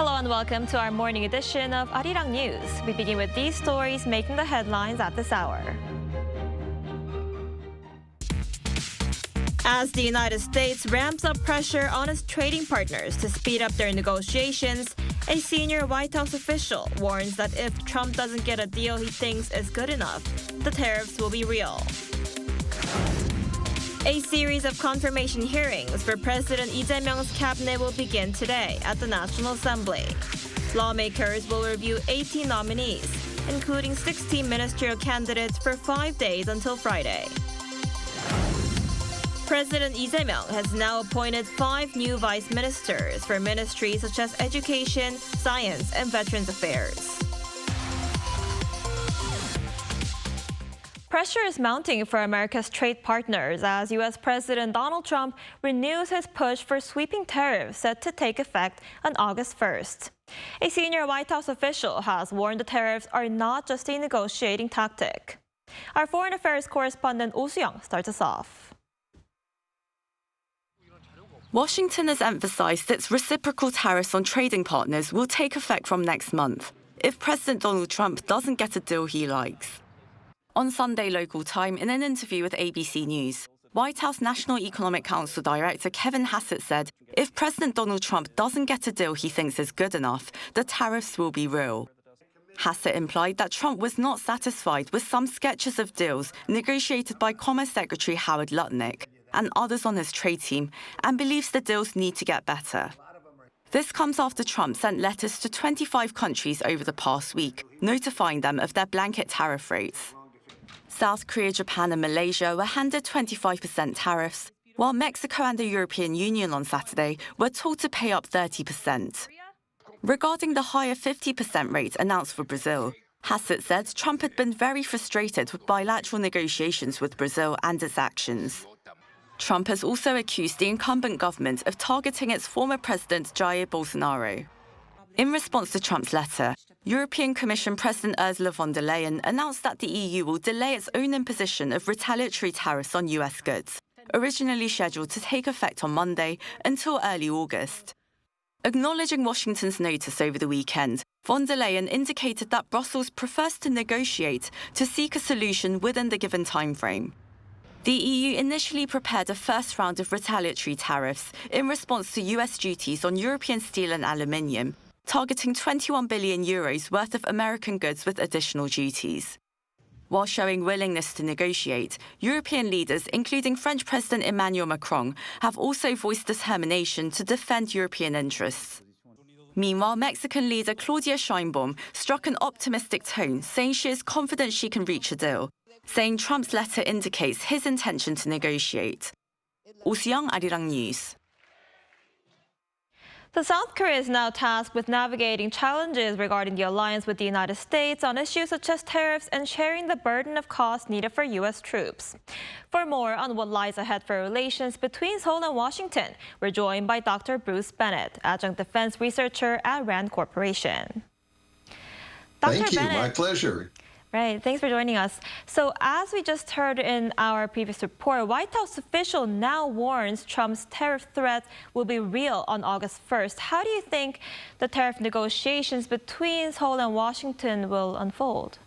Hello and welcome to our morning edition of Arirang News. We begin with these stories making the headlines at this hour. As the United States ramps up pressure on its trading partners to speed up their negotiations, a senior White House official warns that if Trump doesn't get a deal he thinks is good enough, the tariffs will be real. A series of confirmation hearings for President Lee Jae-myung's cabinet will begin today at the National Assembly. Lawmakers will review 18 nominees, including 16 ministerial candidates for 5 days until Friday. President Lee Jae-myung has now appointed 5 new vice ministers for ministries such as Education, Science, and Veterans Affairs. Pressure is mounting for America's trade partners as U.S. President Donald Trump renews his push for sweeping tariffs set to take effect on August 1st. A senior White House official has warned the tariffs are not just a negotiating tactic. Our foreign affairs correspondent Oh Soo-young starts us off. Washington has emphasized its reciprocal tariffs on trading partners will take effect from next month if President Donald Trump doesn't get a deal he likes. On Sunday local time, in an interview with ABC News, White House National Economic Council Director Kevin Hassett said if President Donald Trump doesn't get a deal he thinks is good enough, the tariffs will be real. Hassett implied that Trump was not satisfied with some sketches of deals negotiated by Commerce Secretary Howard Lutnick and others on his trade team, and believes the deals need to get better. This comes after Trump sent letters to 25 countries over the past week, notifying them of their blanket tariff rates. South Korea, Japan, and Malaysia were handed 25% tariffs, while Mexico and the European Union on Saturday were told to pay up 30%. Regarding the higher 50% rate announced for Brazil, Hassett said Trump had been very frustrated with bilateral negotiations with Brazil and its actions. Trump has also accused the incumbent government of targeting its former president Jair Bolsonaro. In response to Trump's letter, European Commission President Ursula von der Leyen announced that the EU will delay its own imposition of retaliatory tariffs on US goods, originally scheduled to take effect on Monday, until early August. Acknowledging Washington's notice over the weekend, von der Leyen indicated that Brussels prefers to negotiate to seek a solution within the given timeframe. The EU initially prepared a first round of retaliatory tariffs in response to US duties on European steel and aluminium, targeting €21 billion worth of American goods with additional duties. While showing willingness to negotiate, European leaders, including French President Emmanuel Macron, have also voiced determination to defend European interests. Meanwhile, Mexican leader Claudia Sheinbaum struck an optimistic tone, saying she is confident she can reach a deal, saying Trump's letter indicates his intention to negotiate. Oh Soo-young, Arirang News. The South Korea is now tasked with navigating challenges regarding the alliance with the United States on issues such as tariffs and sharing the burden of costs needed for U.S. troops. For more on what lies ahead for relations between Seoul and Washington, we're joined by Dr. Bruce Bennett, adjunct defense researcher at RAND Corporation. Thank you, my pleasure. Right, thanks for joining us. So as we just heard in our previous report, White House official now warns Trump's tariff threat will be real on August 1st. How do you think the tariff negotiations between Seoul and Washington will unfold?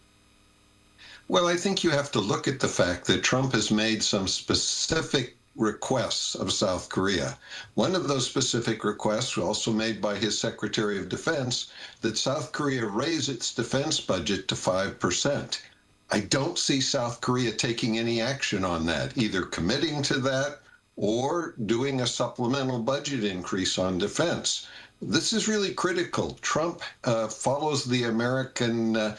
Well, I think you have to look at the fact that Trump has made some specific requests of South Korea. One of those specific requests, also made by his Secretary of Defense, that South Korea raise its defense budget to 5%. I don't see South Korea taking any action on that, either committing to that or doing a supplemental budget increase on defense. This is really critical. Trump follows the American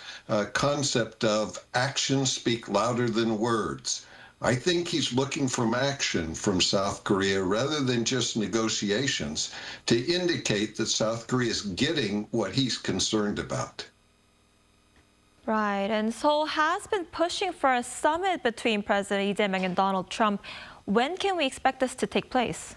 concept of actions speak louder than words. I think he's looking for action from South Korea rather than just negotiations to indicate that South Korea is getting what he's concerned about. Right, and Seoul has been pushing for a summit between President Lee Jae-myung and Donald Trump. When can we expect this to take place?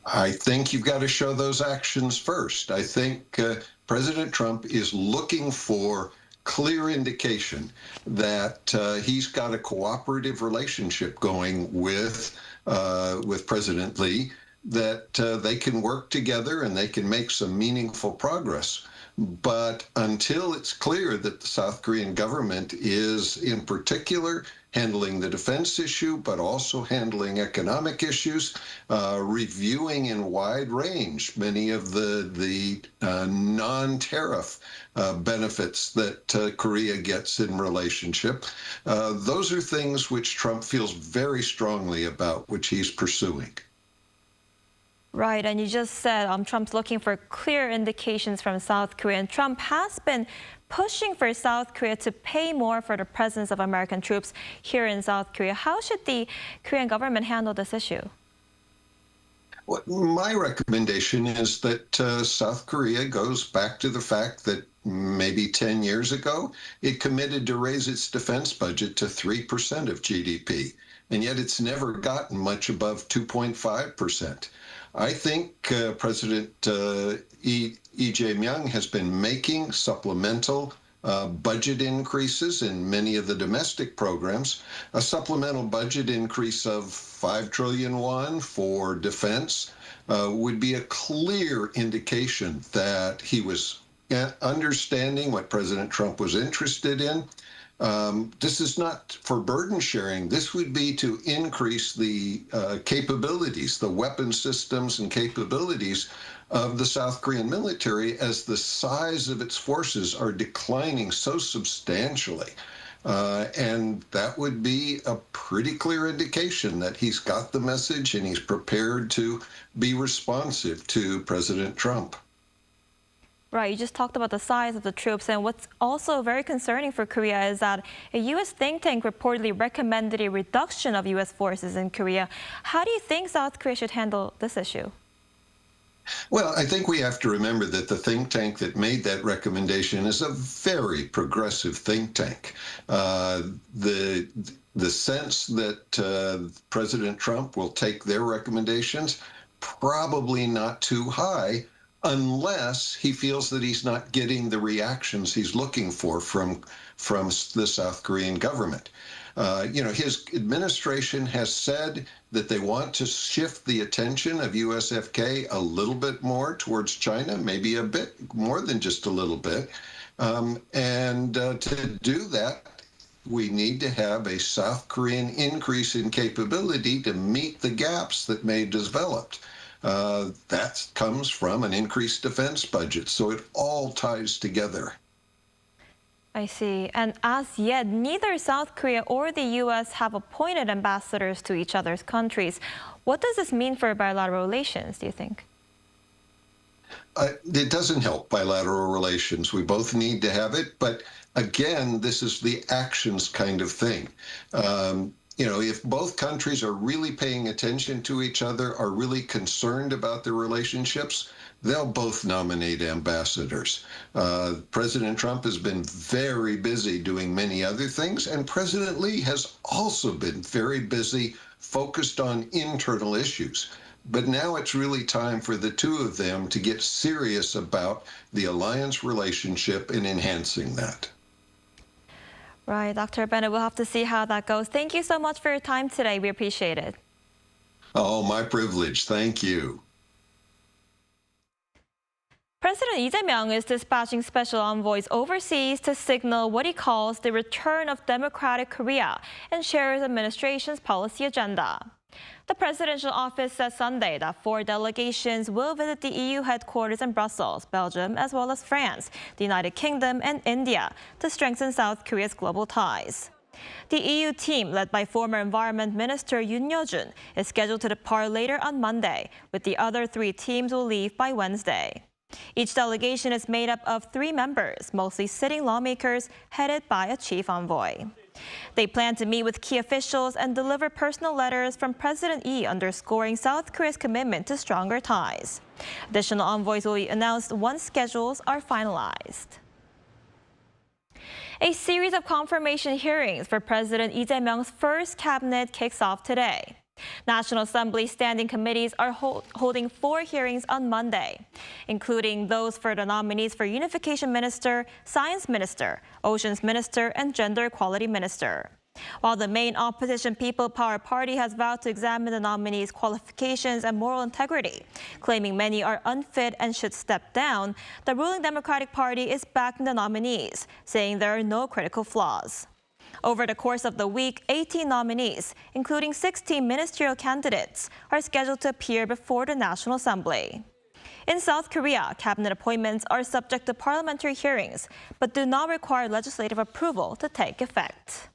I think you've got to show those actions first. I think President Trump is looking for clear indication that he's got a cooperative relationship going with President Lee. that they can work together and they can make some meaningful progress. But until it's clear that the South Korean government is, in particular, handling the defense issue, but also handling economic issues, reviewing in wide range many of the non-tariff benefits that Korea gets in relationship. Those are things which Trump feels very strongly about, which he's pursuing. Right, and you just said Trump's looking for clear indications from South Korea, and Trump has been pushing for South Korea to pay more for the presence of American troops here in South Korea. How should the Korean government handle this issue? Well, my recommendation is that South Korea goes back to the fact that maybe 10 years ago, it committed to raise its defense budget to 3% of GDP, and yet it's never gotten much above 2.5%. I think President Lee Jae-myung has been making supplemental budget increases in many of the domestic programs. A supplemental budget increase of 5 trillion won for defense would be a clear indication that he was understanding what President Trump was interested in. This is not for burden sharing. This would be to increase the capabilities, the weapon systems and capabilities of the South Korean military as the size of its forces are declining so substantially. And that would be a pretty clear indication that he's got the message and he's prepared to be responsive to President Trump. Right, you just talked about the size of the troops, and what's also very concerning for Korea is that a U.S. think tank reportedly recommended a reduction of U.S. forces in Korea. How do you think South Korea should handle this issue? Well, I think we have to remember that the think tank that made that recommendation is a very progressive think tank. The sense that President Trump will take their recommendations, probably not too high, unless he feels that he's not getting the reactions he's looking for from the South Korean government. His administration has said that they want to shift the attention of USFK a little bit more towards China, maybe a bit more than just a little bit. To do that, we need to have a South Korean increase in capability to meet the gaps that may develop. That comes from an increased defense budget, so it all ties together. I see. And as yet, neither South Korea or the U.S. have appointed ambassadors to each other's countries. What does this mean for bilateral relations, do you think? It doesn't help bilateral relations. We both need to have it. But again, this is the actions kind of thing. If both countries are really paying attention to each other, are really concerned about their relationships, they'll both nominate ambassadors. President Trump has been very busy doing many other things, and President Lee has also been very busy focused on internal issues. But now it's really time for the two of them to get serious about the alliance relationship and enhancing that. Right, Dr. Bennett, we'll have to see how that goes. Thank you so much for your time today. We appreciate it. Oh, my privilege. Thank you. President Lee Jae-myung is dispatching special envoys overseas to signal what he calls the return of democratic Korea and share his administration's policy agenda. The presidential office said Sunday that 4 delegations will visit the EU headquarters in Brussels, Belgium, as well as France, the United Kingdom, and India to strengthen South Korea's global ties. The EU team, led by former Environment Minister Yoon Yo-jun, is scheduled to depart later on Monday, with the other 3 teams will leave by Wednesday. Each delegation is made up of 3 members, mostly sitting lawmakers, headed by a chief envoy. They plan to meet with key officials and deliver personal letters from President Lee underscoring South Korea's commitment to stronger ties. Additional envoys will be announced once schedules are finalized. A series of confirmation hearings for President Lee Jae-myung's first cabinet kicks off today. National Assembly standing committees are holding 4 hearings on Monday, including those for the nominees for Unification Minister, Science Minister, Oceans Minister, and Gender Equality Minister. While the main opposition People Power Party has vowed to examine the nominees' qualifications and moral integrity, claiming many are unfit and should step down, the ruling Democratic Party is backing the nominees, saying there are no critical flaws. Over the course of the week, 18 nominees, including 16 ministerial candidates, are scheduled to appear before the National Assembly. In South Korea, cabinet appointments are subject to parliamentary hearings, but do not require legislative approval to take effect.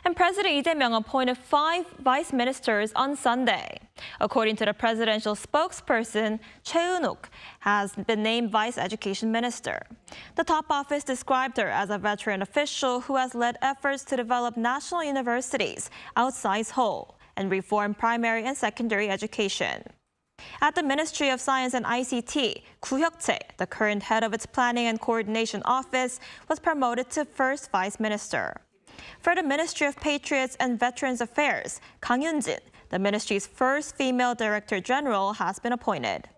And President Lee Jae-myung appointed 5 vice ministers on Sunday. According to the presidential spokesperson, Choi Eun-ok has been named vice education minister. The top office described her as a veteran official who has led efforts to develop national universities outside Seoul and reform primary and secondary education. At the Ministry of Science and ICT, Gu Hyuk-chae, the current head of its Planning and Coordination Office, was promoted to first vice minister. For the Ministry of Patriots and Veterans Affairs, Kang Yoon-jin, the ministry's first female director general, has been appointed.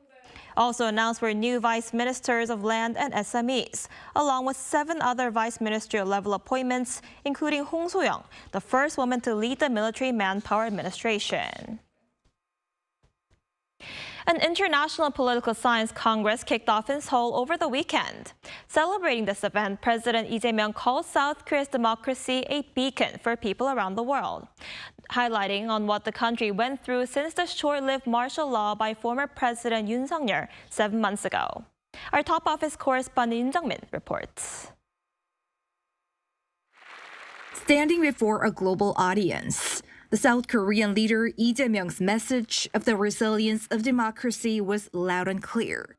Also announced were new vice ministers of land and SMEs, along with 7 other vice ministerial level appointments, including Hong So-young, the first woman to lead the Military Manpower Administration. An international political science congress kicked off in Seoul over the weekend. Celebrating this event, President Lee Jae-myung called South Korea's democracy a beacon for people around the world, highlighting on what the country went through since the short-lived martial law by former President Yoon Suk-yeol 7 months ago. Our top office correspondent Yoon Jung-min reports. Standing before a global audience, the South Korean leader Lee Jae-myung's message of the resilience of democracy was loud and clear.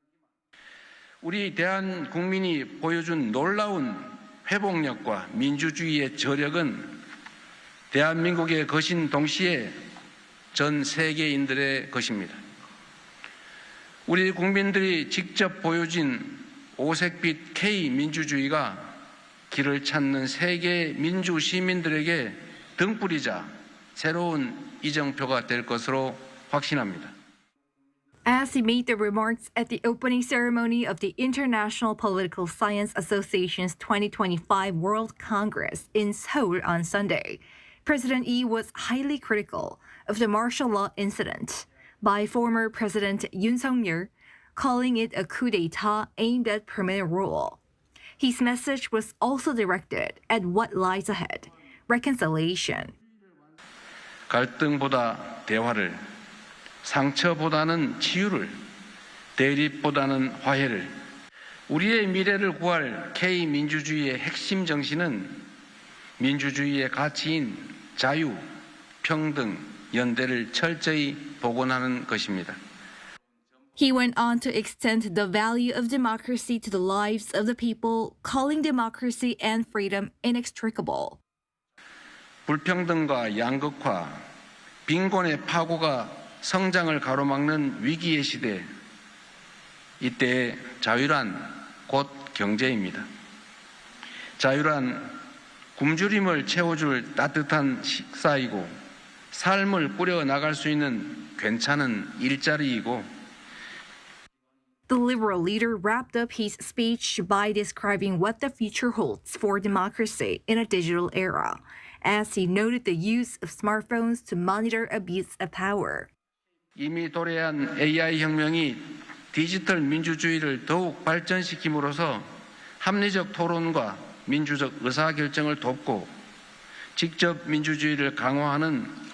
우리 대한 국민이 보여준 놀라운 회복력과 민주주의의 저력은 대한민국의 것인 동시에 전 세계인들의 것입니다. 우리 국민들이 직접 보여준 오색빛 K 민주주의가 길을 찾는 세계 민주 시민들에게 등불이자 새로운 이정표가 될 것으로 확신합니다. As he made the remarks at the opening ceremony of the International Political Science Association's 2025 World Congress in Seoul on Sunday, President Lee was highly critical of the martial law incident by former President Yoon Suk-yeol, calling it a coup d'etat aimed at permanent rule. His message was also directed at what lies ahead, reconciliation. 갈등보다 대화를, 상처보다는 치유를, 대립보다는 화해를. 우리의 미래를 구할 K-민주주의의 핵심 정신은 민주주의의 가치인 자유, 평등, 연대를 철저히 복원하는 것입니다. He went on to extend the value of democracy to the lives of the people, calling democracy and freedom inextricable. 불평등과 양극화, 빈곤의 파고가 성장을 가로막는 위기의 시대, 이때의 자유란 곧 경제입니다. 자유란 굶주림을 채워줄 따뜻한 식사이고 삶을 꾸려나갈 수 있는 괜찮은 일자리이고. The liberal leader wrapped up his speech by describing what the future holds for democracy in a digital era, as he noted the use of smartphones to monitor abuse of power. 이미 도래한 AI 혁명이 디지털 민주주의를 더욱 발전시킴으로써 합리적 토론과 민주적 의사결정을 돕고 직접 민주주의를 강화하는.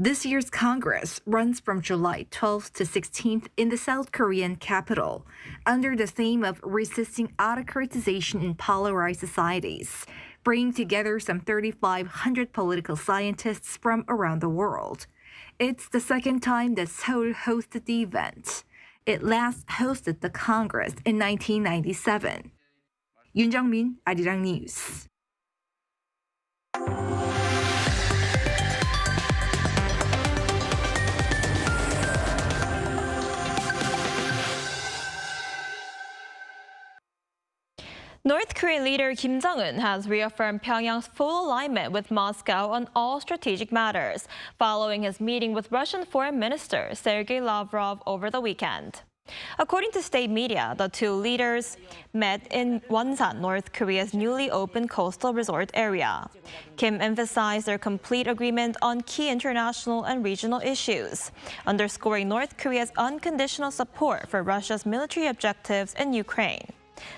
This year's Congress runs from July 12th to 16th in the South Korean capital, under the theme of resisting autocratization in polarized societies, bringing together some 3,500 political scientists from around the world. It's the second time that Seoul hosted the event. It last hosted the Congress in 1997. Yoon Jung-min, Arirang News. North Korean leader Kim Jong-un has reaffirmed Pyongyang's full alignment with Moscow on all strategic matters, following his meeting with Russian Foreign Minister Sergei Lavrov over the weekend. According to state media, the two leaders met in Wonsan, North Korea's newly opened coastal resort area. Kim emphasized their complete agreement on key international and regional issues, underscoring North Korea's unconditional support for Russia's military objectives in Ukraine.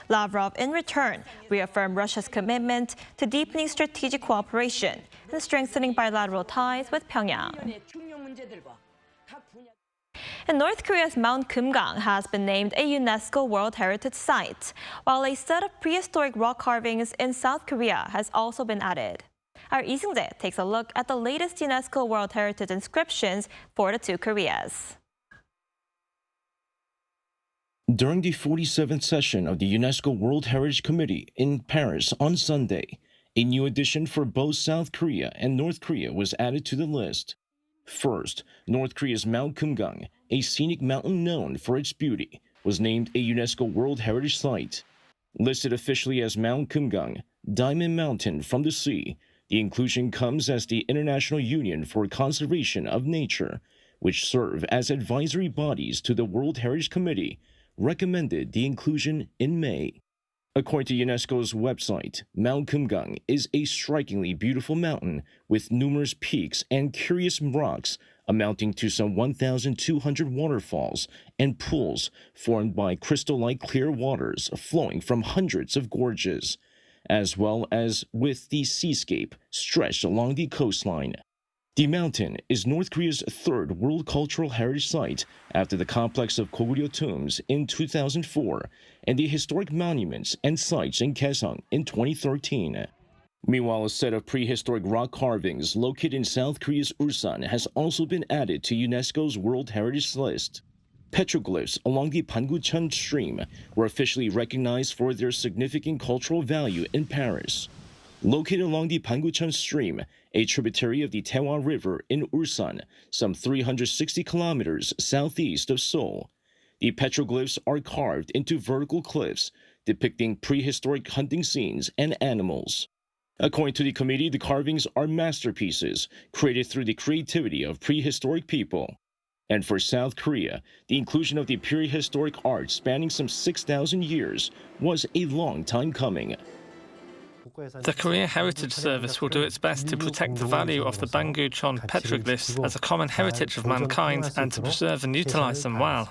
Lavrov, in return, reaffirmed Russia's commitment to deepening strategic cooperation and strengthening bilateral ties with Pyongyang. And North Korea's Mount Kumgang has been named a UNESCO World Heritage Site, while a set of prehistoric rock carvings in South Korea has also been added. Our Lee Seung-jae takes a look at the latest UNESCO World Heritage inscriptions for the two Koreas. During the 47th session of the UNESCO World Heritage Committee in Paris on Sunday, a new addition for both South Korea and North Korea was added to the list. First, North Korea's Mount Kumgang, a scenic mountain known for its beauty, was named a UNESCO World Heritage Site. Listed officially as Mount Kumgang, Diamond Mountain from the Sea, the inclusion comes as the International Union for Conservation of Nature, which serve as advisory bodies to the World Heritage Committee, recommended the inclusion in May. According to UNESCO's website, Mount Kumgang is a strikingly beautiful mountain with numerous peaks and curious rocks amounting to some 1,200 waterfalls and pools formed by crystal-like clear waters flowing from hundreds of gorges, as well as with the seascape stretched along the coastline. The mountain is North Korea's third World Cultural Heritage Site after the complex of Goguryeo tombs in 2004 and the historic monuments and sites in Kaesong in 2013. Meanwhile, a set of prehistoric rock carvings located in South Korea's Ulsan has also been added to UNESCO's World Heritage List. Petroglyphs along the Pangucheon stream were officially recognized for their significant cultural value in Paris. Located along the Pangucheon stream, a tributary of the Taewon River in Ulsan, some 360 kilometers southeast of Seoul. The petroglyphs are carved into vertical cliffs, depicting prehistoric hunting scenes and animals. According to the committee, the carvings are masterpieces created through the creativity of prehistoric people. And for South Korea, the inclusion of the prehistoric art spanning some 6,000 years was a long time coming. The Korean Heritage Service will do its best to protect the value of the Pangucheon petroglyphs as a common heritage of mankind and to preserve and utilize them well.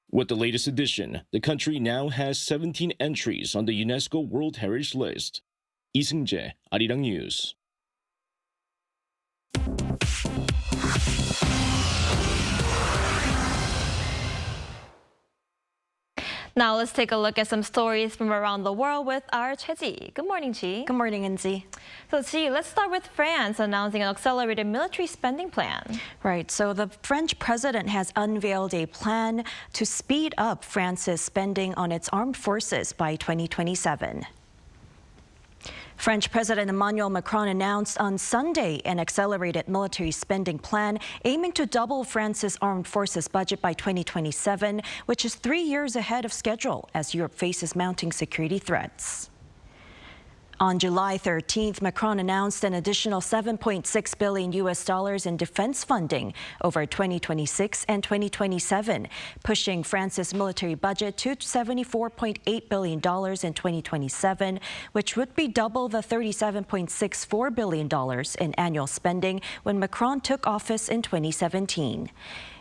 With the latest addition, the country now has 17 entries on the UNESCO World Heritage List. Lee Seung-jae, Arirang News. Now let's take a look at some stories from around the world with our Choi-ji. Good morning, Ji. Good morning, Inzi. So, Ji, let's start with France announcing an accelerated military spending plan. Right, so the French president has unveiled a plan to speed up France's spending on its armed forces by 2027. French President Emmanuel Macron announced on Sunday an accelerated military spending plan aiming to double France's armed forces budget by 2027, which is 3 years ahead of schedule as Europe faces mounting security threats. On July 13th, Macron announced an additional $7.6 billion in defense funding over 2026 and 2027, pushing France's military budget to $74.8 billion in 2027, which would be double the $37.64 billion in annual spending when Macron took office in 2017.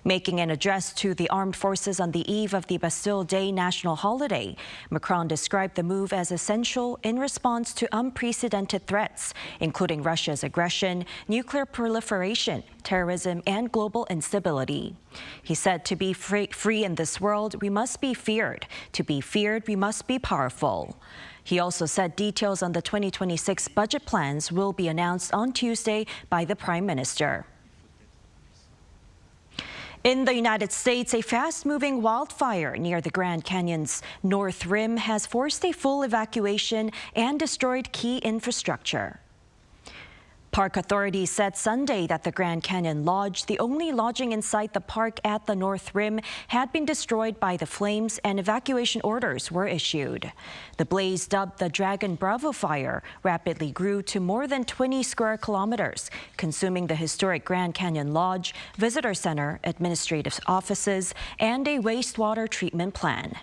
Making an address to the armed forces on the eve of the Bastille Day national holiday, Macron described the move as essential in response to unprecedented threats, including Russia's aggression, nuclear proliferation, terrorism, and global instability. He said, "To be free in this world, we must be feared. To be feared, we must be powerful." He also said details on the 2026 budget plans will be announced on Tuesday by the Prime Minister. In the United States, a fast-moving wildfire near the Grand Canyon's North Rim has forced a full evacuation and destroyed key infrastructure. Park authorities said Sunday that the Grand Canyon Lodge, the only lodging inside the park at the North Rim, had been destroyed by the flames and evacuation orders were issued. The blaze, dubbed the Dragon Bravo Fire, rapidly grew to more than 20 square kilometers, consuming the historic Grand Canyon Lodge, visitor center, administrative offices, and a wastewater treatment plant.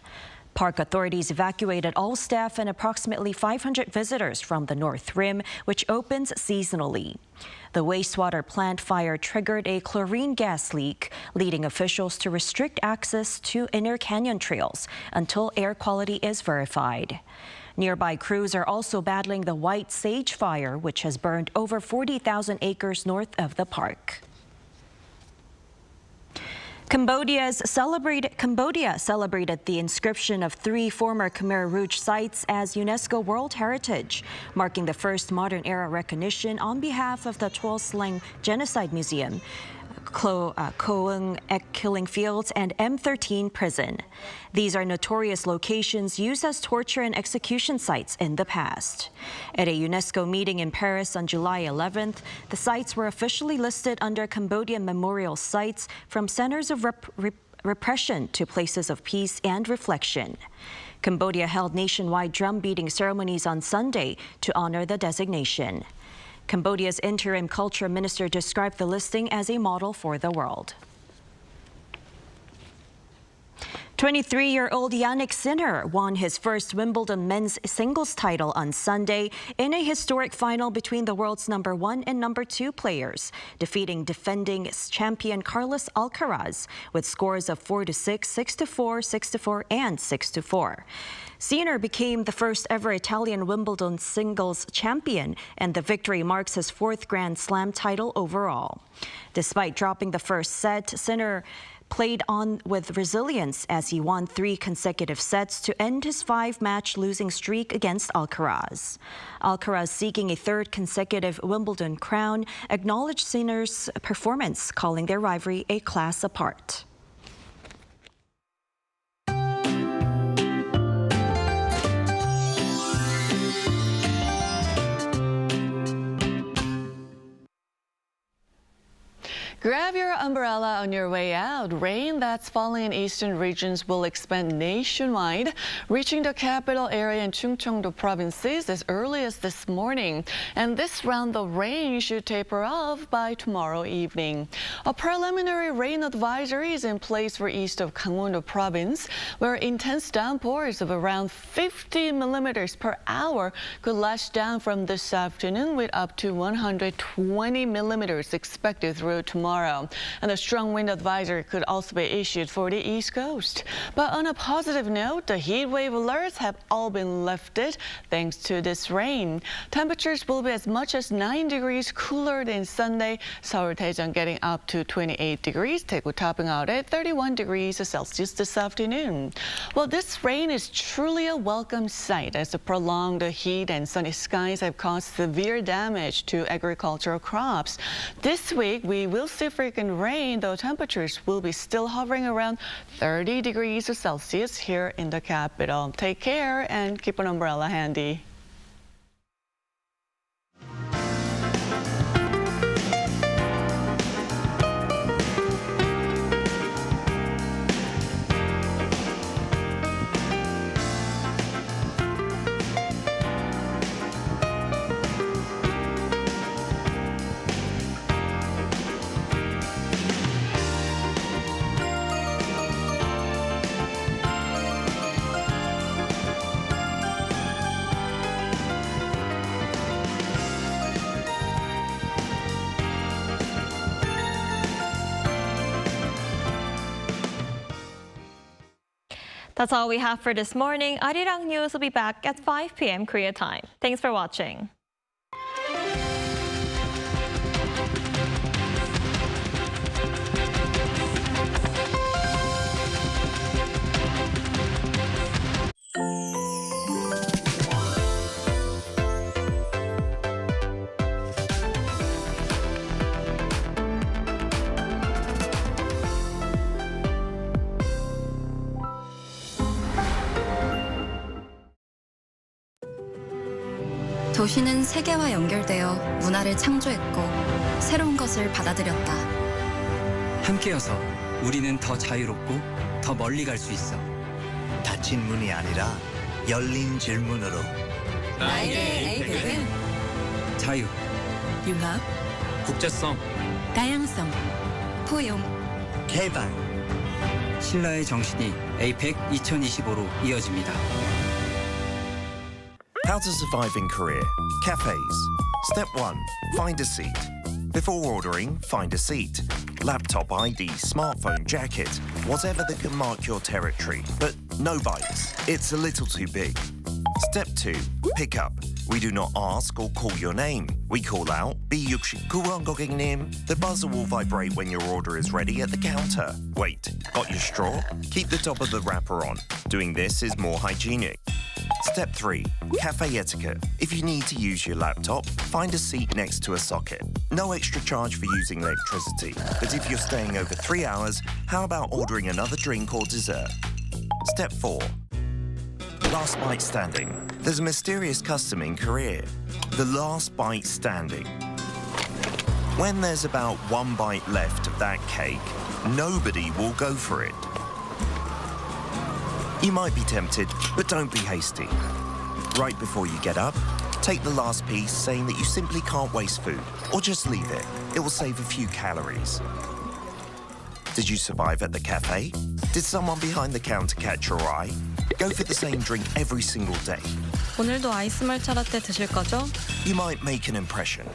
Park authorities evacuated all staff and approximately 500 visitors from the North Rim, which opens seasonally. The wastewater plant fire triggered a chlorine gas leak, leading officials to restrict access to inner canyon trails until air quality is verified. Nearby crews are also battling the White Sage Fire, which has burned over 40,000 acres north of the park. Cambodia celebrated the inscription of 3 former Khmer Rouge sites as UNESCO World Heritage, marking the first modern-era recognition on behalf of the Tuol Sleng Genocide Museum, Koong Ek Killing Fields, and M13 Prison. These are notorious locations used as torture and execution sites in the past. At a UNESCO meeting in Paris on July 11th, the sites were officially listed under Cambodian memorial sites, from centers of repression to places of peace and reflection. Cambodia held nationwide drum-beating ceremonies on Sunday to honor the designation. Cambodia's interim culture minister described the listing as a model for the world. 23-year-old Jannik Sinner won his first Wimbledon men's singles title on Sunday in a historic final between the world's #1 and #2 players, defeating defending champion Carlos Alcaraz with scores of 4-6, 6-4, 6-4, and 6-4. Sinner became the first ever Italian Wimbledon singles champion, and the victory marks his 4th Grand Slam title overall. Despite dropping the first set, Sinner played on with resilience as he won 3 consecutive sets to end his 5-match losing streak against Alcaraz. Alcaraz, seeking a 3rd consecutive Wimbledon crown, acknowledged Sinner's performance, calling their rivalry a class apart. Grab your umbrella on your way out. Rain that's falling in eastern regions will expand nationwide, reaching the capital area in Chungcheongdo provinces as early as this morning. And this round, the rain should taper off by tomorrow evening. A preliminary rain advisory is in place for east of Gangwon-do province, where intense downpours of around 50 millimeters per hour could lash down from this afternoon, with up to 120 millimeters expected through tomorrow. And a strong wind advisory could also be issued for the East Coast. But on a positive note, the heat wave alerts have all been lifted thanks to this rain. Temperatures will be as much as 9 degrees cooler than Sunday. Seoul Daejeon getting up to 28 degrees, Daegu topping out at 31 degrees Celsius this afternoon. Well, this rain is truly a welcome sight, as the prolonged heat and sunny skies have caused severe damage to agricultural crops. This week, we will see frequent rain, though temperatures will be still hovering around 30 degrees Celsius here in the capital. Take care and keep an umbrella handy. That's all we have for this morning. Arirang News will be back at 5 p.m. Korea time. Thanks for watching. 도시는 세계와 연결되어 문화를 창조했고 새로운 것을 받아들였다. 함께여서 우리는 더 자유롭고 더 멀리 갈 수 있어. 닫힌 문이 아니라 열린 질문으로. 나에게 에이펙은 자유, 융합, 국제성, 다양성, 포용, 개방. 신라의 정신이 에이펙 2025로 이어집니다. How to survive in Korea. Cafes. Step 1. Find a seat. Before ordering, find a seat. Laptop ID, smartphone, jacket, whatever that can mark your territory. But no bites. It's a little too big. Step 2. Pick up. We do not ask or call your name. We call out, B69 고객님. The buzzer will vibrate when your order is ready at the counter. Wait, got your straw? Keep the top of the wrapper on. Doing this is more hygienic. Step 3. Cafe etiquette. If you need to use your laptop, find a seat next to a socket. No extra charge for using electricity. But if you're staying over 3 hours, how about ordering another drink or dessert? Step 4. Last bite standing. There's a mysterious custom in Korea. The last bite standing. When there's about 1 bite left of that cake, nobody will go for it. You might be tempted, but don't be hasty. Right before you get up, take the last piece saying that you simply can't waste food, or just leave it. It will save a few calories. Did you survive at the cafe? Did someone behind the counter catch your eye? Go for the same drink every single day. 오늘도 아이스 말차 라떼 드실 거죠? You might make an impression.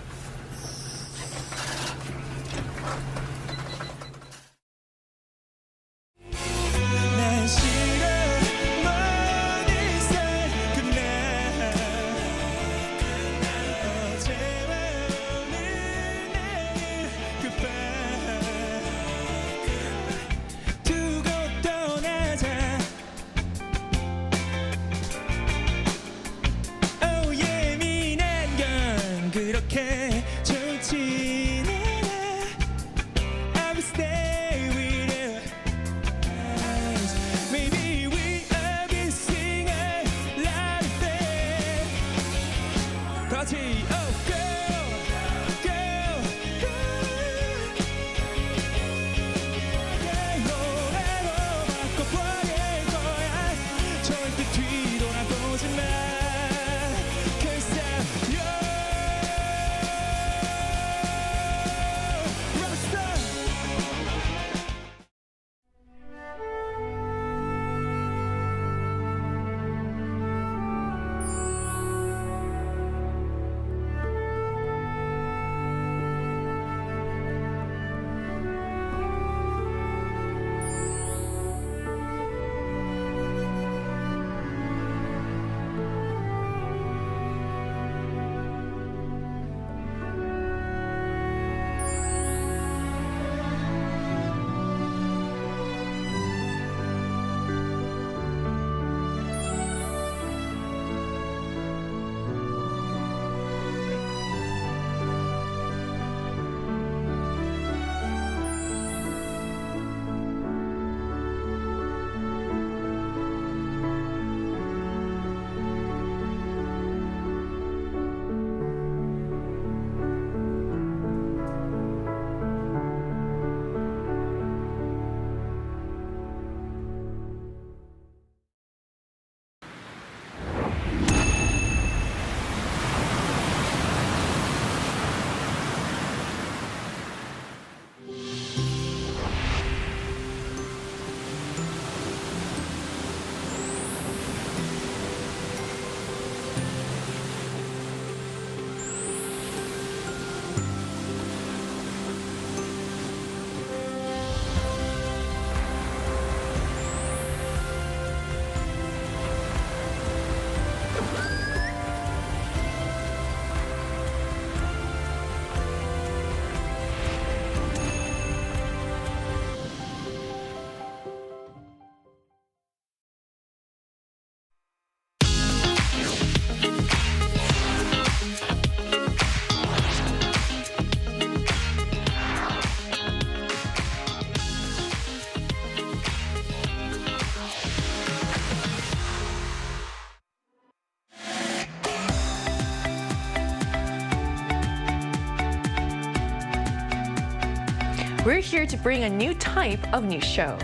we're here to bring a new type of news show.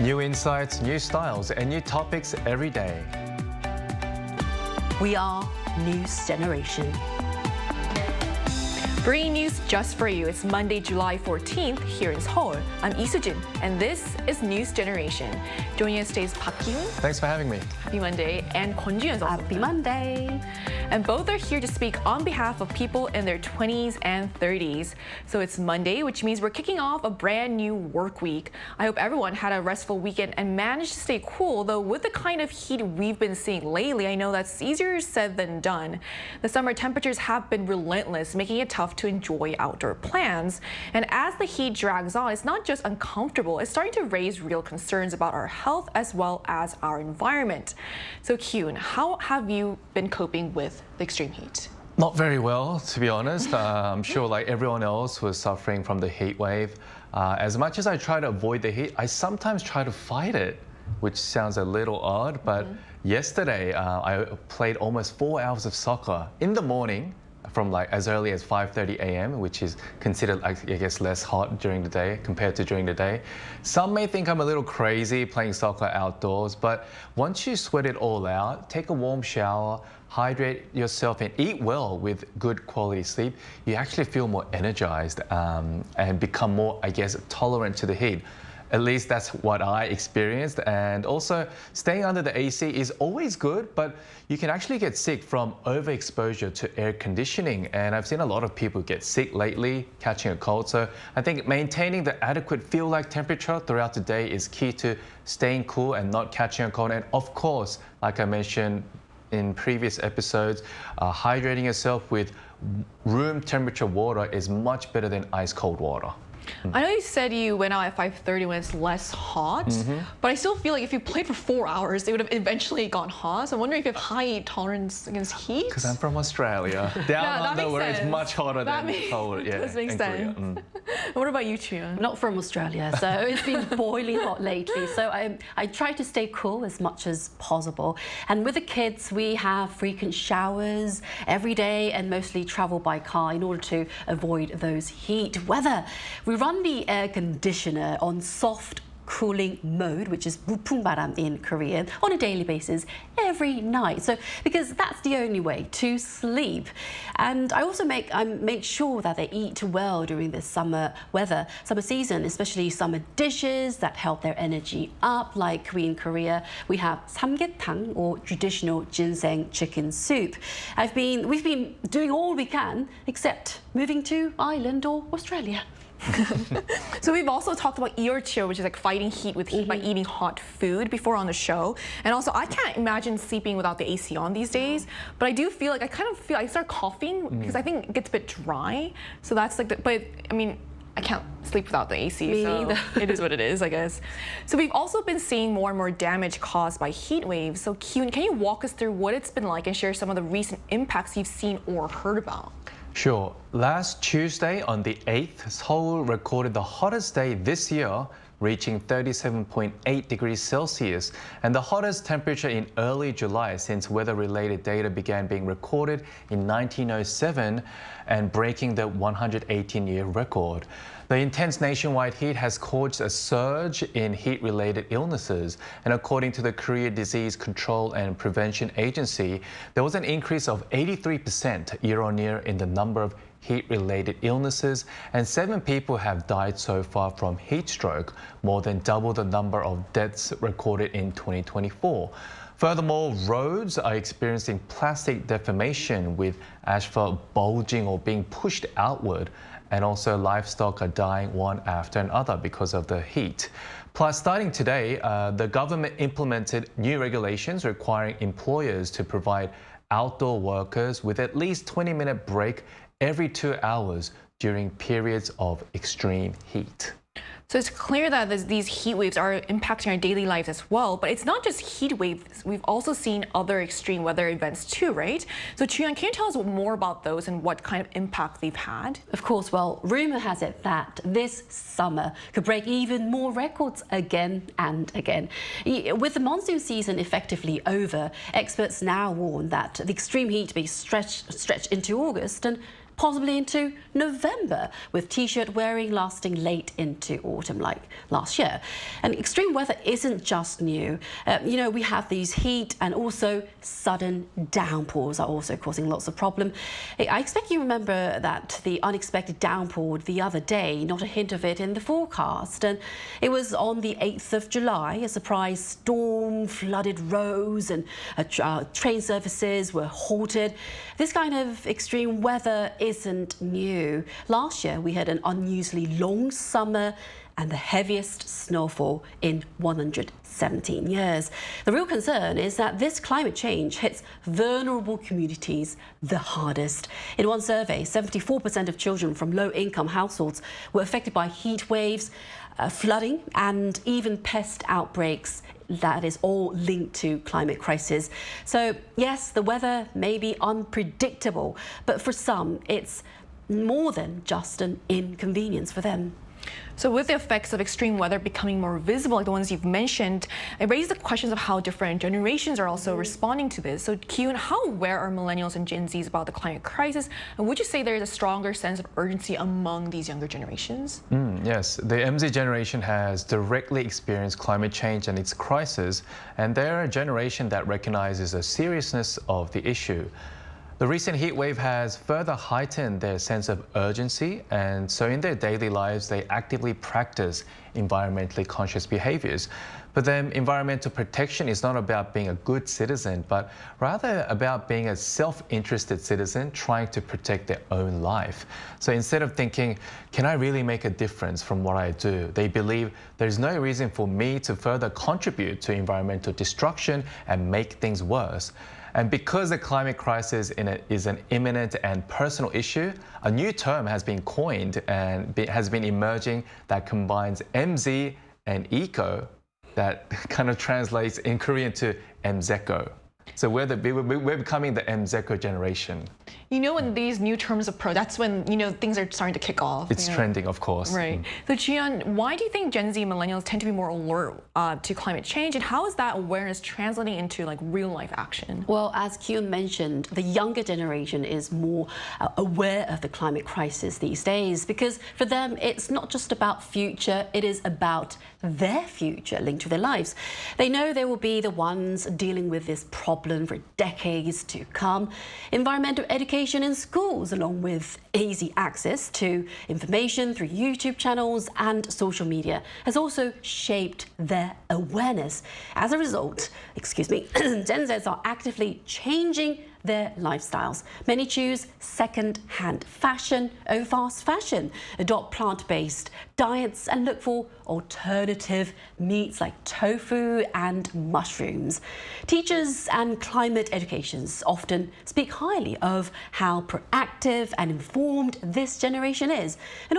New insights, new styles, and new topics every day. We are News Generation. Bringing news just for you. It's Monday, July 14th here in Seoul. I'm Lee Soo-jin, and this is News Generation. Joining us today is Park Ki-hoon. Thanks for having me. Happy Monday. And Kwon Ju-yeon. Happy Monday. And both are here to speak on behalf of people in their 20s and 30s. So it's Monday, which means we're kicking off a brand new work week. I hope everyone had a restful weekend and managed to stay cool, though with the kind of heat we've been seeing lately, I know that's easier said than done. The summer temperatures have been relentless, making it tough to enjoy outdoor plans. And as the heat drags on, it's not just uncomfortable, it's starting to raise real concerns about our health as well as our environment. So Kyun, how have you been coping with the extreme heat? Not very well, to be honest. I'm sure like everyone else was suffering from the heat wave. As much as I try to avoid the heat, I sometimes try to fight it, which sounds a little odd, but yesterday I played almost 4 hours of soccer in the morning from like as early as 5:30 a.m., which is considered, I guess, less hot during the day compared to during the day. Some may think I'm a little crazy playing soccer outdoors, but once you sweat it all out, take a warm shower, hydrate yourself and eat well with good quality sleep, you actually feel more energized and become more, I guess, tolerant to the heat. At least that's what I experienced. And also, staying under the AC is always good, but you can actually get sick from overexposure to air conditioning. And I've seen a lot of people get sick lately, catching a cold. So I think maintaining the adequate feel-like temperature throughout the day is key to staying cool and not catching a cold. And of course, like I mentioned in previous episodes, hydrating yourself with room temperature water is much better than ice cold water. I know you said you went out at 5:30 when it's less hot, but I still feel like if you played for 4 hours, it would have eventually gone hot. So I'm wondering if you have high tolerance against heat? Because I'm from Australia, down under where it's much hotter than cold. Yeah, that makes sense. What about you, Chia? Not from Australia, so it's been boiling hot lately. So I try to stay cool as much as possible. And with the kids, we have frequent showers every day and mostly travel by car in order to avoid those heat weather. We run the air conditioner on soft cooling mode, which is 무풍바람 in Korean, on a daily basis every night. So because that's the only way to sleep. And I also make sure that they eat well during this summer season, especially summer dishes that help their energy up. Like we in Korea, we have samgyetang, or traditional ginseng chicken soup. We've been doing all we can except moving to Ireland or Australia. So we've also talked about earchill, which is like fighting heat with heat by eating hot food before on the show. And also, I can't imagine sleeping without the AC on these days. But I do feel like I start coughing because I think it gets a bit dry. So that's like, but I mean, I can't sleep without the AC, so it is what it is, I guess. So we've also been seeing more and more damage caused by heat waves. So Kyun, can you walk us through what it's been like and share some of the recent impacts you've seen or heard about? Sure. Last Tuesday on the 8th, Seoul recorded the hottest day this year, reaching 37.8 degrees Celsius, and the hottest temperature in early July since weather-related data began being recorded in 1907 and breaking the 118-year record. The intense nationwide heat has caused a surge in heat-related illnesses, and according to the Korea Disease Control and Prevention Agency, there was an increase of 83% year-on-year in the number of heat-related illnesses, and 7 people have died so far from heat stroke, more than double the number of deaths recorded in 2024. Furthermore, roads are experiencing plastic deformation with asphalt bulging or being pushed outward, and also livestock are dying one after another because of the heat. Plus, starting today, the government implemented new regulations requiring employers to provide outdoor workers with at least 20-minute break every 2 hours during periods of extreme heat. So it's clear that these heat waves are impacting our daily lives as well, but it's not just heat waves. We've also seen other extreme weather events too, right? So Chuyeon, can you tell us more about those and what kind of impact they've had? Of course, well, rumor has it that this summer could break even more records again and again. With the monsoon season effectively over, experts now warn that the extreme heat may stretch into August and possibly into November, with t-shirt wearing lasting late into autumn like last year. And extreme weather isn't just new. We have these heat and also sudden downpours are also causing lots of problem. I expect you remember that the unexpected downpour the other day, not a hint of it in the forecast. And it was on the 8th of July, a surprise storm flooded roads and train services were halted. This kind of extreme weather isn't new. Last year, we had an unusually long summer and the heaviest snowfall in 117 years. The real concern is that this climate change hits vulnerable communities the hardest. In one survey, 74% of children from low-income households were affected by heat waves, flooding, and even pest outbreaks. That is all linked to climate crisis. So yes, the weather may be unpredictable, but for some, it's more than just an inconvenience for them. So with the effects of extreme weather becoming more visible, like the ones you've mentioned, it raises the questions of how different generations are also responding to this. So Kyun, how aware are millennials and Gen Zs about the climate crisis? And would you say there is a stronger sense of urgency among these younger generations? Yes, the MZ generation has directly experienced climate change and its crisis, and they're a generation that recognizes the seriousness of the issue. The recent heat wave has further heightened their sense of urgency, and so in their daily lives, they actively practice environmentally conscious behaviors. For them, environmental protection is not about being a good citizen, but rather about being a self-interested citizen trying to protect their own life. So instead of thinking, can I really make a difference from what I do? They believe there's no reason for me to further contribute to environmental destruction and make things worse. And because the climate crisis is an imminent and personal issue, a new term has been coined and has been emerging that combines MZ and eco, that kind of translates in Korean to MZeco. So we're becoming the MZeco generation. When these new terms of that's when, things are starting to kick off. It's trending, of course. Right. So Jian, why do you think Gen Z millennials tend to be more alert to climate change, and how is that awareness translating into real life action? Well, as Kyun mentioned, the younger generation is more aware of the climate crisis these days, because for them, it's not just about future, it is about their future linked to their lives. They know they will be the ones dealing with this problem for decades to come. Environmental education in schools, along with easy access to information through YouTube channels and social media, has also shaped their awareness. As a result, Gen Zs are actively changing their lifestyles. Many choose second-hand fashion over fast fashion, adopt plant-based diets, and look for alternative meats like tofu and mushrooms. Teachers and climate educators often speak highly of how proactive and informed this generation is. And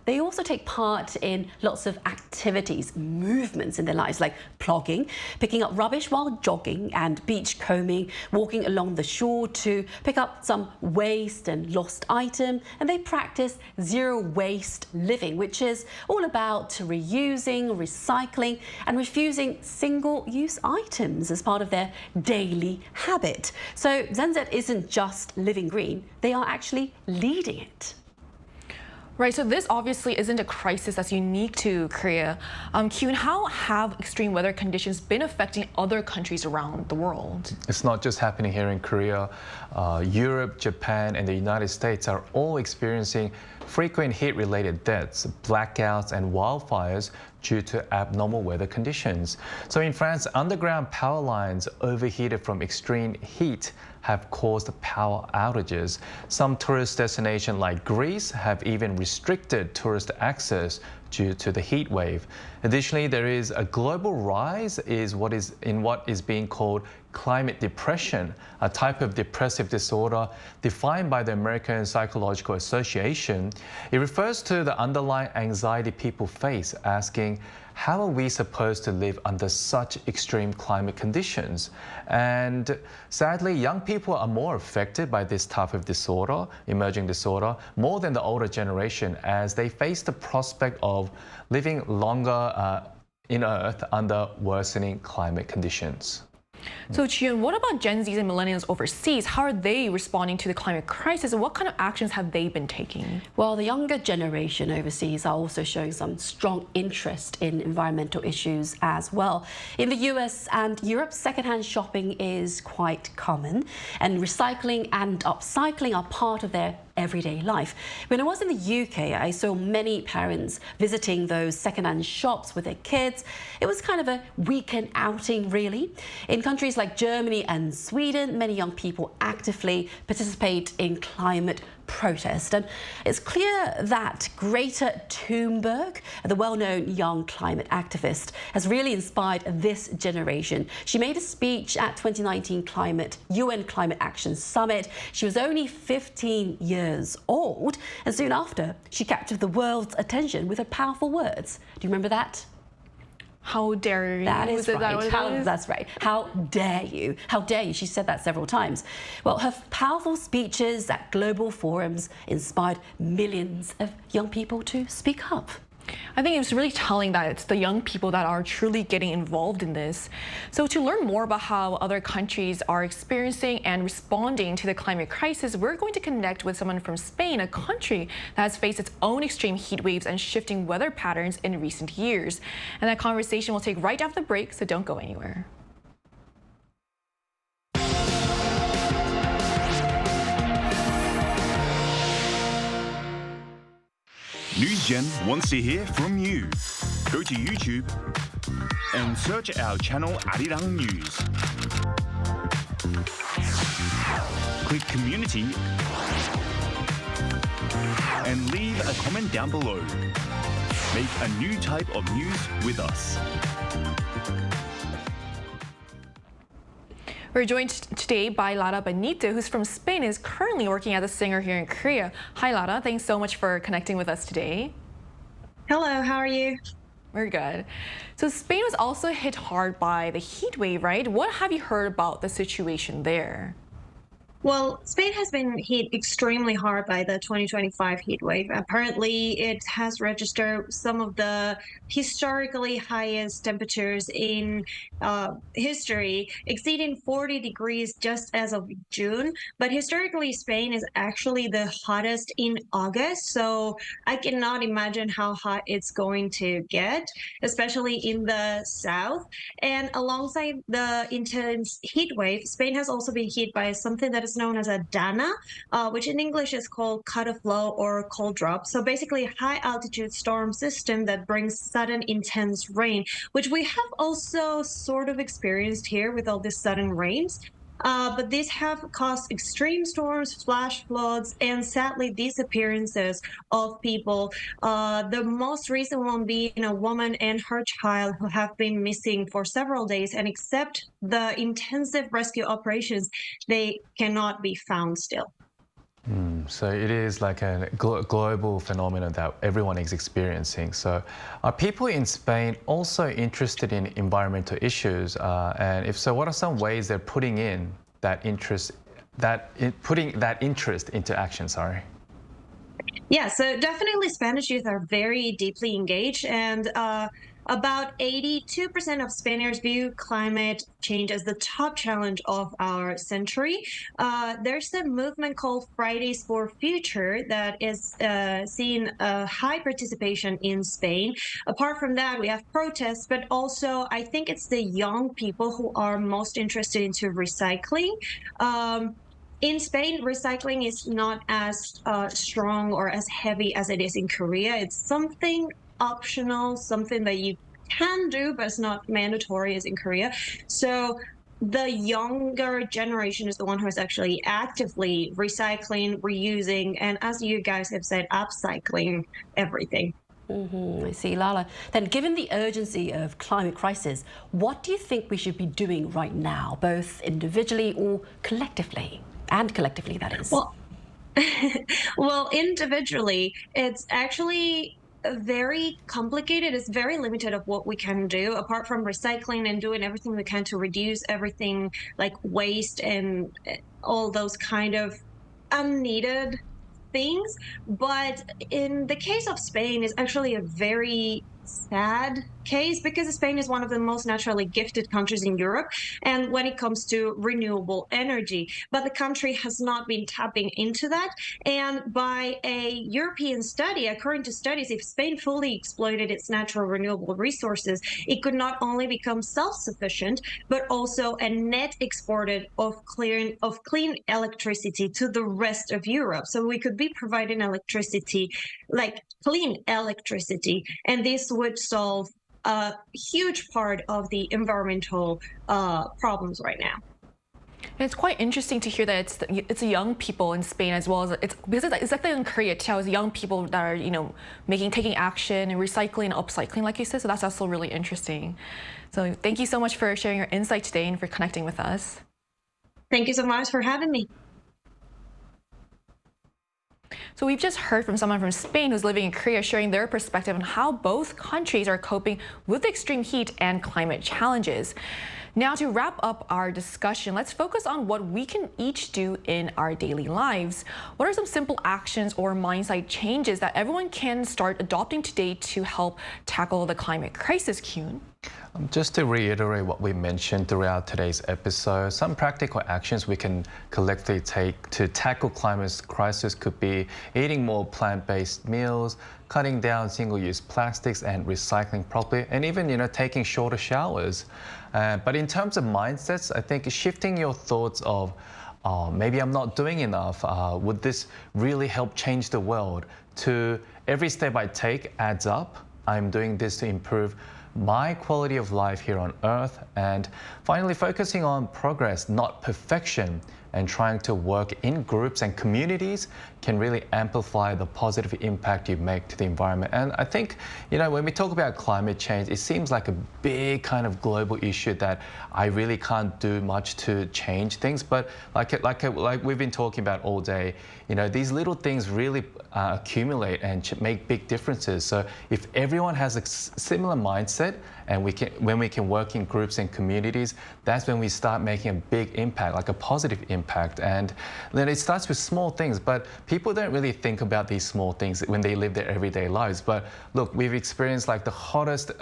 they also take part in lots of activities, movements in their lives, like plogging, picking up rubbish while jogging, and beach combing, walking along the shore to pick up some waste and lost item. And they practice zero waste living, which is all about reusing, recycling, and refusing single-use items as part of their daily habit. So Gen Z isn't just living green, they are actually leading it. Right, so this obviously isn't a crisis that's unique to Korea. Kyun, how have extreme weather conditions been affecting other countries around the world? It's not just happening here in Korea. Europe, Japan, and the United States are all experiencing frequent heat-related deaths, blackouts, and wildfires due to abnormal weather conditions. So in France, underground power lines overheated from extreme heat have caused power outages. Some tourist destinations like Greece have even restricted tourist access due to the heat wave. Additionally, there is a global rise in what is being called climate depression, a type of depressive disorder defined by the American Psychological Association. It refers to the underlying anxiety people face, asking, how are we supposed to live under such extreme climate conditions? And sadly, young people are more affected by this type of disorder, emerging disorder, more than the older generation, as they face the prospect of living longer in Earth under worsening climate conditions. So, Chiyun, what about Gen Zs and millennials overseas? How are they responding to the climate crisis, and what kind of actions have they been taking? Well, the younger generation overseas are also showing some strong interest in environmental issues as well. In the US and Europe, secondhand shopping is quite common, and recycling and upcycling are part of their everyday life. When I was in the UK, I saw many parents visiting those secondhand shops with their kids. It was kind of a weekend outing, really. In countries like Germany and Sweden, many young people actively participate in climate protest. And it's clear that Greta Thunberg, the well-known young climate activist, has really inspired this generation. She made a speech at 2019 UN Climate Action Summit. She was only 15 years old, and soon after, she captured the world's attention with her powerful words. Do you remember that? How dare you? That is right. That's right. How dare you? How dare you? She said that several times. Well, her powerful speeches at global forums inspired millions of young people to speak up. I think it's really telling that it's the young people that are truly getting involved in this. So to learn more about how other countries are experiencing and responding to the climate crisis, we're going to connect with someone from Spain, a country that has faced its own extreme heat waves and shifting weather patterns in recent years. And that conversation will take right after the break, so don't go anywhere. NewsGen wants to hear from you. Go to YouTube and search our channel Arirang News. Click Community and leave a comment down below. Make a new type of news with us. We're joined today by Lara Benito, who's from Spain and is currently working as a singer here in Korea. Hi, Lara. Thanks so much for connecting with us today. Hello, how are you? We're good. So Spain was also hit hard by the heat wave, right? What have you heard about the situation there? Well, Spain has been hit extremely hard by the 2025 heat wave. Apparently, it has registered some of the historically highest temperatures in history, exceeding 40 degrees just as of June. But historically, Spain is actually the hottest in August. So I cannot imagine how hot it's going to get, especially in the south. And alongside the intense heat wave, Spain has also been hit by something that is known as a dana, which in English is called cut-off low or cold drop. So basically a high altitude storm system that brings sudden intense rain, which we have also sort of experienced here with all these sudden rains. But these have caused extreme storms, flash floods, and sadly disappearances of people. The most recent one being a woman and her child who have been missing for several days, and except the intensive rescue operations, they cannot be found still. So it is like a global phenomenon that everyone is experiencing. So are people in Spain also interested in environmental issues? And if so, what are some ways they're putting in that interest, putting that interest into action? Sorry. Yeah, so definitely Spanish youth are very deeply engaged, and about 82% of Spaniards view climate change as the top challenge of our century. There's a movement called Fridays for Future that is seeing a high participation in Spain. Apart from that, we have protests, but also I think it's the young people who are most interested into recycling. In Spain, recycling is not as strong or as heavy as it is in Korea. It's something optional, something that you can do, but it's not mandatory as in Korea. So the younger generation is the one who is actually actively recycling, reusing, and as you guys have said, upcycling everything. I see, Lala. Then given the urgency of climate crisis, what do you think we should be doing right now, both individually or collectively? And collectively, that is. Well, individually, it's actually very complicated. It's very limited of what we can do, apart from recycling and doing everything we can to reduce everything like waste and all those kind of unneeded things. But in the case of Spain, it's actually a very sad case because Spain is one of the most naturally gifted countries in Europe, and when it comes to renewable energy, but the country has not been tapping into that. And by a European study, according to studies, if Spain fully exploited its natural renewable resources, it could not only become self-sufficient, but also a net exporter of clean electricity to the rest of Europe. So we could be providing electricity, like clean electricity, and this would solve a huge part of the environmental problems right now. And it's quite interesting to hear that it's young people in Spain as well as because it's like in Korea too. It's young people that are taking action and recycling and upcycling, like you said. So that's also really interesting. So thank you so much for sharing your insight today and for connecting with us. Thank you so much for having me. So we've just heard from someone from Spain who's living in Korea sharing their perspective on how both countries are coping with extreme heat and climate challenges. Now, to wrap up our discussion, let's focus on what we can each do in our daily lives. What are some simple actions or mindset changes that everyone can start adopting today to help tackle the climate crisis, Kyun? Just to reiterate what we mentioned throughout today's episode, some practical actions we can collectively take to tackle climate crisis could be eating more plant-based meals, cutting down single-use plastics and recycling properly, and even taking shorter showers. But in terms of mindsets, I think shifting your thoughts of maybe I'm not doing enough, would this really help change the world, to every step I take adds up, I'm doing this to improve my quality of life here on Earth, and finally focusing on progress, not perfection, and trying to work in groups and communities can really amplify the positive impact you make to the environment. And I think, when we talk about climate change, it seems like a big kind of global issue that I really can't do much to change things. But like we've been talking about all day, these little things really accumulate and make big differences. So if everyone has a similar mindset, and when we can work in groups and communities, that's when we start making a big impact, like a positive impact. And then it starts with small things, but people don't really think about these small things when they live their everyday lives. But look, we've experienced like the hottest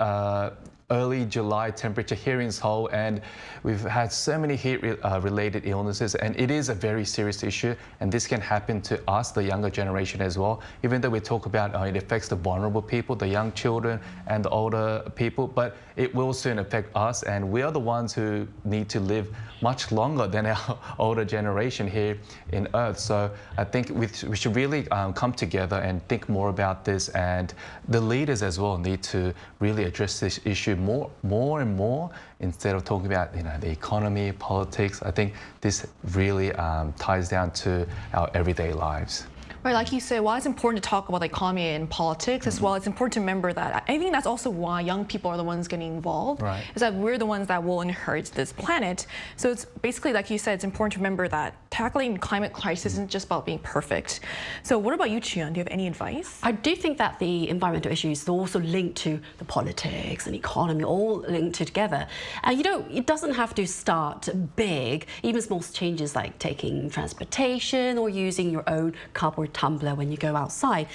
early July temperature here in Seoul, and we've had so many heat-related illnesses, and it is a very serious issue, and this can happen to us, the younger generation as well. Even though we talk about it affects the vulnerable people, the young children and the older people, but it will soon affect us, and we are the ones who need to live much longer than our older generation here in Earth. So I think we should really come together and think more about this, and the leaders as well need to really address this issue more and more, instead of talking about the economy, politics. I think this really ties down to our everyday lives. Right, like you said, while it's important to talk about the economy and politics as well, it's important to remember that I think that's also why young people are the ones getting involved, is that we're the ones that will inherit this planet. So it's basically, like you said, it's important to remember that tackling climate crisis isn't just about being perfect. So what about you, Chiyun? Do you have any advice? I do think that the environmental issues are also linked to the politics and economy, all linked together. And it doesn't have to start big. Even small changes like taking transportation or using your own cup or tumbler when you go outside,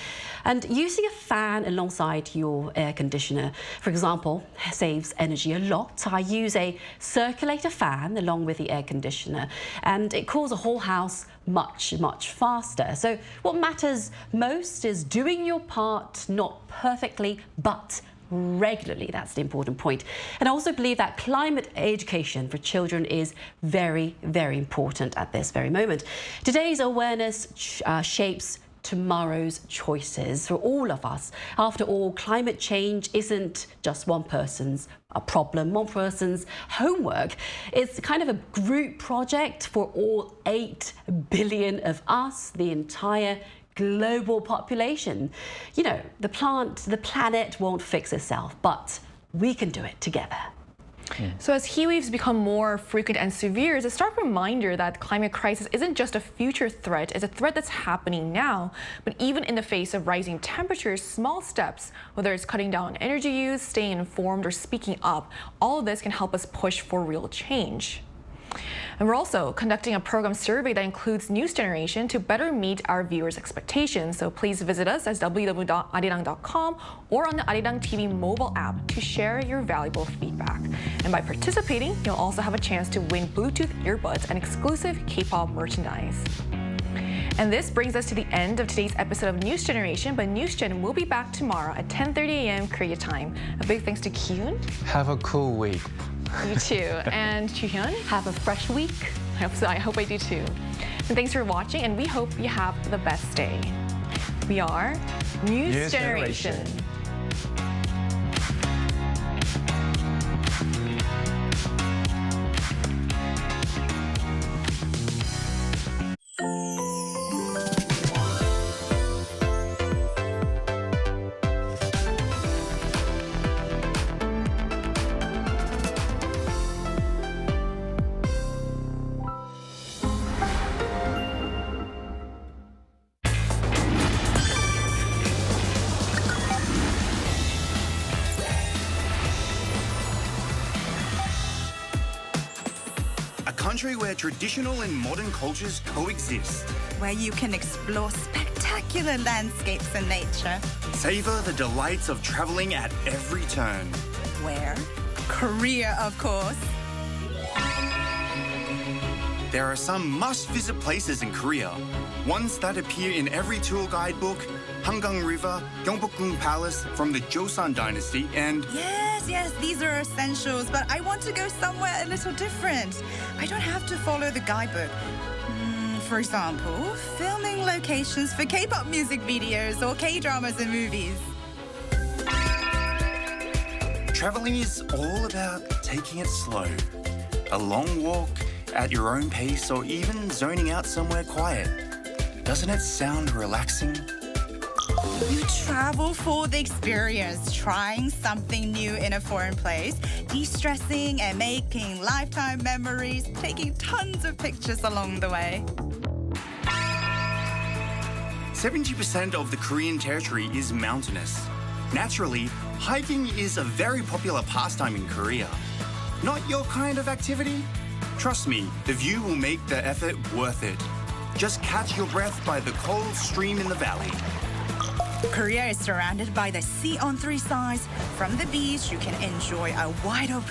and using a fan alongside your air conditioner, for example, saves energy a lot. I use a circulator fan along with the air conditioner, and it cools the whole house much faster. So what matters most is doing your part, not perfectly, but regularly. That's the important point. And I also believe that climate education for children is very important at this very moment. Today's awareness shapes tomorrow's choices for all of us. After all, climate change isn't just one person's problem, one person's homework. It's kind of a group project for all 8 billion of us, the entire global population. The planet won't fix itself, but we can do it together. So as heat waves become more frequent and severe, it's a stark reminder that the climate crisis isn't just a future threat, it's a threat that's happening now. But even in the face of rising temperatures, small steps, whether it's cutting down energy use, staying informed, or speaking up, all of this can help us push for real change. And we're also conducting a program survey that includes News Generation to better meet our viewers' expectations. So please visit us at www.arirang.com or on the Arirang TV mobile app to share your valuable feedback. And by participating, you'll also have a chance to win Bluetooth earbuds and exclusive K-pop merchandise. And this brings us to the end of today's episode of News Generation, but News Gen will be back tomorrow at 10:30 a.m. Korea time. A big thanks to Kyun. Have a cool week. You too. And Chuhyun. Have a fresh week. I hope so. I hope I do too. And thanks for watching, and we hope you have the best day. We are News Generation. A country where traditional and modern cultures coexist. Where you can explore spectacular landscapes and nature. Savor the delights of traveling at every turn. Where? Korea, of course. There are some must-visit places in Korea. Ones that appear in every tour guidebook: Kumgang River, Gyeongbokgung Palace from the Joseon Dynasty, and Yes, these are essentials, but I want to go somewhere a little different. I don't have to follow the guidebook. For example, filming locations for K-pop music videos or K-dramas and movies. traveling is all about taking it slow. A long walk at your own pace, or even zoning out somewhere quiet. Doesn't it sound relaxing? You travel for the experience, trying something new in a foreign place, de-stressing and making lifetime memories, taking tons of pictures along the way. 70% of the Korean territory is mountainous. Naturally, hiking is a very popular pastime in Korea. Not your kind of activity? Trust me, the view will make the effort worth it. Just catch your breath by the cold stream in the valley. Korea is surrounded by the sea on three sides. From the beach, you can enjoy a wide open